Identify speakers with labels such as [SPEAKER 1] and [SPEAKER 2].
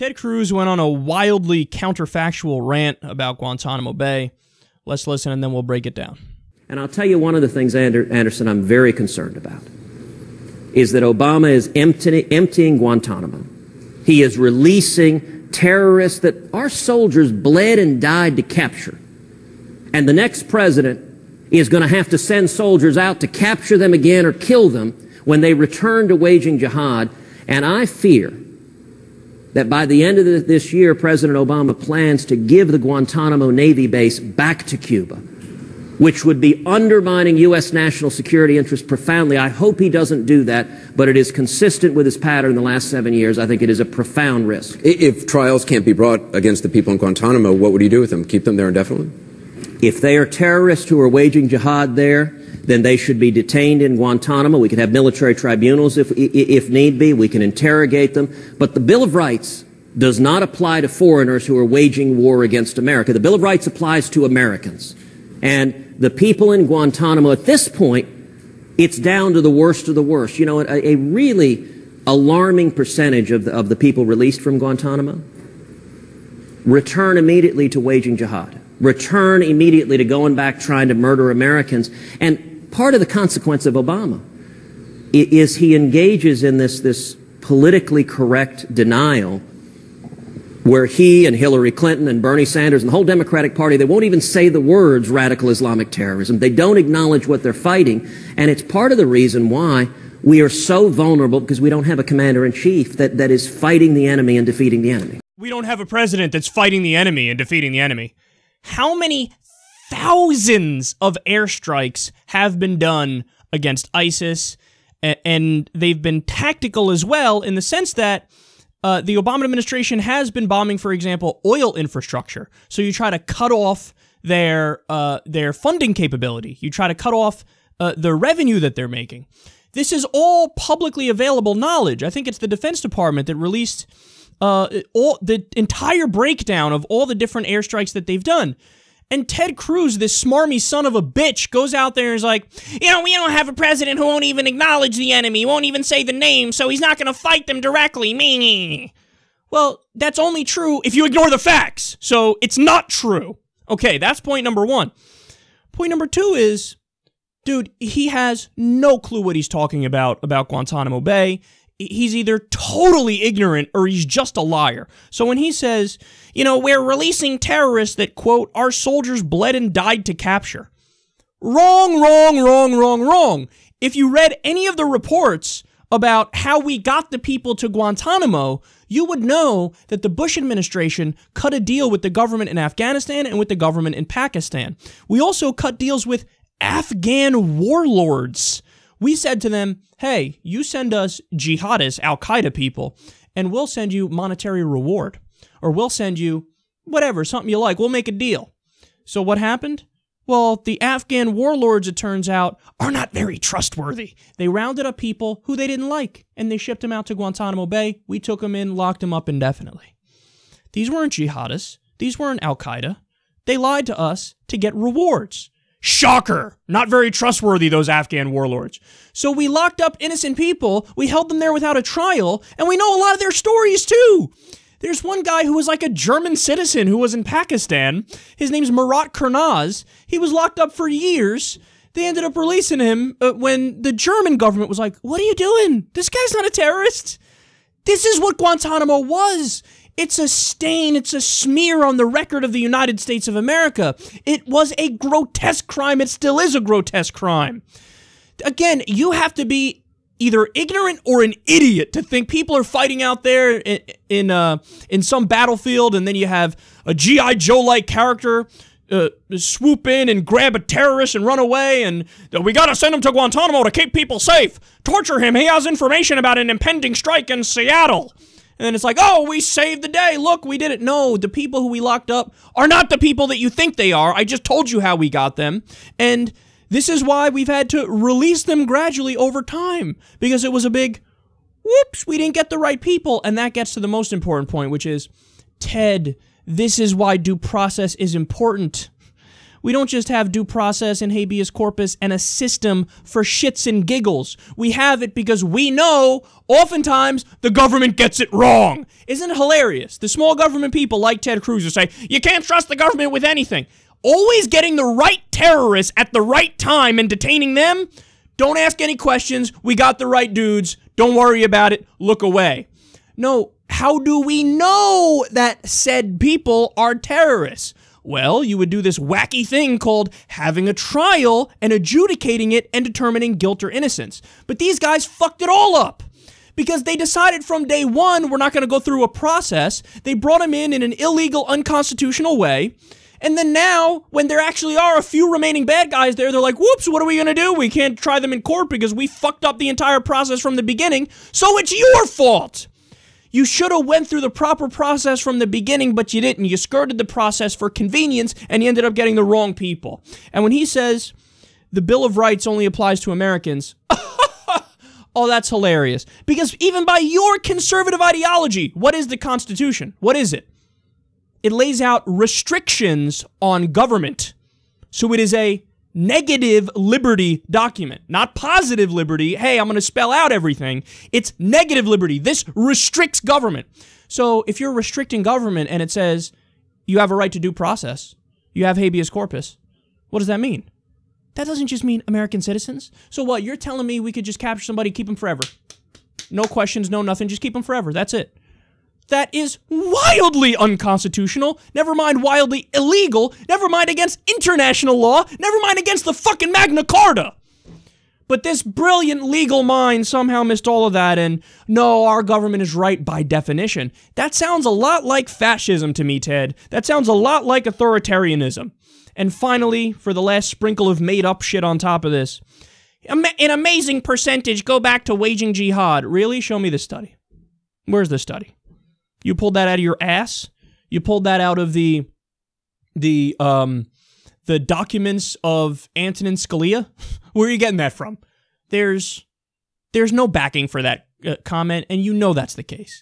[SPEAKER 1] Ted Cruz went on a wildly counterfactual rant about Guantánamo Bay. Let's listen and then we'll break it down.
[SPEAKER 2] And I'll tell you one of the things, Anderson, I'm very concerned about is that Obama is emptying Guantanamo. He is releasing terrorists that our soldiers bled and died to capture. And the next president is going to have to send soldiers out to capture them again or kill them when they return to waging jihad. And I fear that by the end of this year, President Obama plans to give the Guantanamo Navy base back to Cuba, which would be undermining U.S. national security interests profoundly. I hope he doesn't do that, but it is consistent with his pattern in the last 7 years. I think it is a profound risk.
[SPEAKER 3] If trials can't be brought against the people in Guantanamo, what would you do with them? Keep them there indefinitely?
[SPEAKER 2] If they are terrorists who are waging jihad there, then they should be detained in Guantanamo. We could have military tribunals if need be. We can interrogate them. But the Bill of Rights does not apply to foreigners who are waging war against America. The Bill of Rights applies to Americans. And the people in Guantanamo, at this point, it's down to the worst of the worst. You know, a really alarming percentage of the people released from Guantanamo return immediately to waging jihad. Return immediately to going back trying to murder Americans. And part of the consequence of Obama is he engages in this politically correct denial where he and Hillary Clinton and Bernie Sanders and the whole Democratic Party, they won't even say the words radical Islamic terrorism. They don't acknowledge what they're fighting. And it's part of the reason why we are so vulnerable, because we don't have a commander-in-chief that is fighting the enemy and defeating the enemy.
[SPEAKER 1] We don't have a president that's fighting the enemy and defeating the enemy. How many thousands of airstrikes have been done against ISIS? And they've been tactical as well, in the sense that the Obama administration has been bombing, for example, oil infrastructure. So you try to cut off their funding capability. You try to cut off the revenue that they're making. This is all publicly available knowledge. I think it's the Defense Department that released all the entire breakdown of all the different airstrikes that they've done. And Ted Cruz, this smarmy son of a bitch, goes out there and is like, you know, we don't have a president who won't even acknowledge the enemy, won't even say the name, so he's not going to fight them directly. Me. Well, that's only true if you ignore the facts. So it's not true. Okay, that's point number one. Point number two is, dude, he has no clue what he's talking about Guantanamo Bay. He's either totally ignorant or he's just a liar. So when he says, you know, we're releasing terrorists that, quote, our soldiers bled and died to capture. Wrong, wrong, wrong, wrong, wrong. If you read any of the reports about how we got the people to Guantanamo, you would know that the Bush administration cut a deal with the government in Afghanistan and with the government in Pakistan. We also cut deals with Afghan warlords. We said to them, hey, you send us jihadists, Al-Qaeda people, and we'll send you monetary reward. Or we'll send you whatever, something you like. We'll make a deal. So what happened? Well, the Afghan warlords, it turns out, are not very trustworthy. They rounded up people who they didn't like, and they shipped them out to Guantanamo Bay. We took them in, locked them up indefinitely. These weren't jihadists. These weren't Al-Qaeda. They lied to us to get rewards. Shocker! Not very trustworthy, those Afghan warlords. So we locked up innocent people, we held them there without a trial, and we know a lot of their stories too. There's one guy who was like a German citizen who was in Pakistan. His name's Marat Kurnaz. He was locked up for years. They ended up releasing him when the German government was like, what are you doing? This guy's not a terrorist. This is what Guantanamo was. It's a stain, it's a smear on the record of the United States of America. It was a grotesque crime. It still is a grotesque crime. Again, you have to be either ignorant or an idiot to think people are fighting out there in some battlefield, and then you have a G.I. Joe-like character swoop in and grab a terrorist and run away, and we gotta send him to Guantanamo to keep people safe. Torture him. He has information about an impending strike in Seattle. And then it's like, oh, we saved the day. Look, we did it. No, the people who we locked up are not the people that you think they are. I just told you how we got them. And this is why we've had to release them gradually over time. Because it was a big, whoops, we didn't get the right people. And that gets to the most important point, which is, Ted, this is why due process is important. We don't just have due process and habeas corpus and a system for shits and giggles. We have it because we know oftentimes the government gets it wrong. Isn't it hilarious? The small government people like Ted Cruz who say, you can't trust the government with anything. Always getting the right terrorists at the right time and detaining them. Don't ask any questions. We got the right dudes. Don't worry about it. Look away. No, how do we know that said people are terrorists? Well, you would do this wacky thing called having a trial and adjudicating it and determining guilt or innocence. But these guys fucked it all up because they decided from day one we're not going to go through a process. They brought him in an illegal, unconstitutional way. And then now, when there actually are a few remaining bad guys there, they're like, whoops, what are we going to do? We can't try them in court because we fucked up the entire process from the beginning. So it's your fault. You should have went through the proper process from the beginning, but you didn't. You skirted the process for convenience, and you ended up getting the wrong people. And when he says the Bill of Rights only applies to Americans, oh, that's hilarious. Because even by your conservative ideology, what is the Constitution? What is it? It lays out restrictions on government. So it is a negative liberty document, not positive liberty. Hey, I'm going to spell out everything. It's negative liberty. This restricts government. So if you're restricting government and it says you have a right to due process, you have habeas corpus, what does that mean? That doesn't just mean American citizens. So what? You're telling me we could just capture somebody, keep them forever? No questions, no nothing, just keep them forever. That's it. That is wildly unconstitutional, never mind wildly illegal, never mind against international law, never mind against the fucking Magna Carta. But this brilliant legal mind somehow missed all of that and, no, our government is right by definition. That sounds a lot like fascism to me, Ted. That sounds a lot like authoritarianism. And finally, for the last sprinkle of made-up shit on top of this, an amazing percentage go back to waging jihad. Really? Show me the study. Where's the study? You pulled that out of your ass? You pulled that out of the documents of Antonin Scalia? Where are you getting that from? There's no backing for that comment, and you know that's the case.